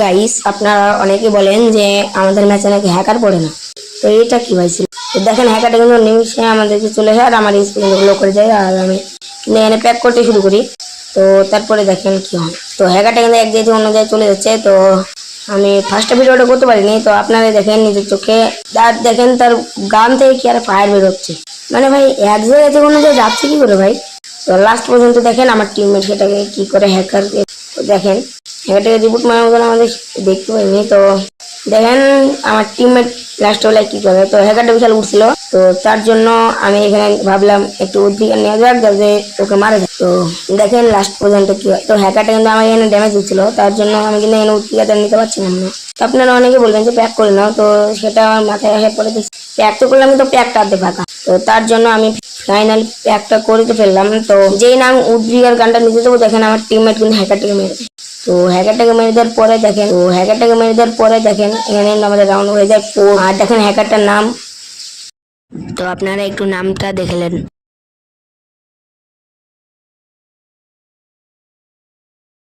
Guys, আপনারা অনেকে বলেন যে আমাদের ম্যাচে নাকি হ্যাকার পড়ে না। তো এটা কি ভাই ছিল? তো দেখেন হ্যাকারটা কিন্তু নিমিশে আমাদেরকে চলে যায় আর আমার স্ক্রিন গুলো করে যায় আর আমি এখানে প্যাক করতে শুরু করি। তো তারপরে দেখেন কি হয়। তো হ্যাকারটা কিন্তু এক জায়গায় অন্য জায়গায় চলে যাচ্ছে। তো আমি ফার্স্ট ভিডিওটা করতে পারিনি। তো আপনারা দেখেন নিজের চোখে, আর দেখেন তার গান থেকে কি আর ফায়ার বেরোচ্ছে। মানে ভাই এক জায়গায় থেকে অন্য জায়গায় যাচ্ছে কি করে ভাই? তো লাস্ট পর্যন্ত দেখেন আমার টিমমেট সেটাকে কি করে হ্যাকারকে দেখেন হ্যাকারটাকে রিপোর্ট মারার মতন আমাদের দেখতে পাইনি। তো দেখেন আমার টিমমেট লাস্ট বেলায় কি করে। তো হ্যাকারটা বিশাল উঠছিল, তো তার জন্য আমি এখানে ভাবলাম একটু উদ্বিগ্ন নেওয়া যাক যাতে ওকে মারা যায়। তো দেখেন লাস্ট পর্যন্ত কি হয়। তো হ্যাকারটা কিন্তু আমার এখানে ড্যামেজ দিচ্ছিল, তার জন্য আমি কিন্তু এখানে উদ্বিগ্নতা নিতে পারছিলাম না। তো আপনারা অনেকে বলবেন যে প্যাক করে নাও, তো সেটা আমার মাথায় আসে পরে প্যাক তো করলাম কিন্তু প্যাকটা আধে ফাঁকা। তো তার জন্য আমি ফাইনাল প্যাকটা করে ফেললাম। তো যেই নাম উদ্বিগ্নের গানটা নিতে দেবো দেখেন আমার টিমমেট কিন্তু হ্যাকারটাকে মেরে দেয়। তো হ্যাকারটাকে মেরে দেওয়ার পরে দেখেন এখানে আমাদের রাউন্ড হয়ে যায় 4। আর দেখেন হ্যাকারটার নাম, তো আপনারা একটু নামটা দেখলেন।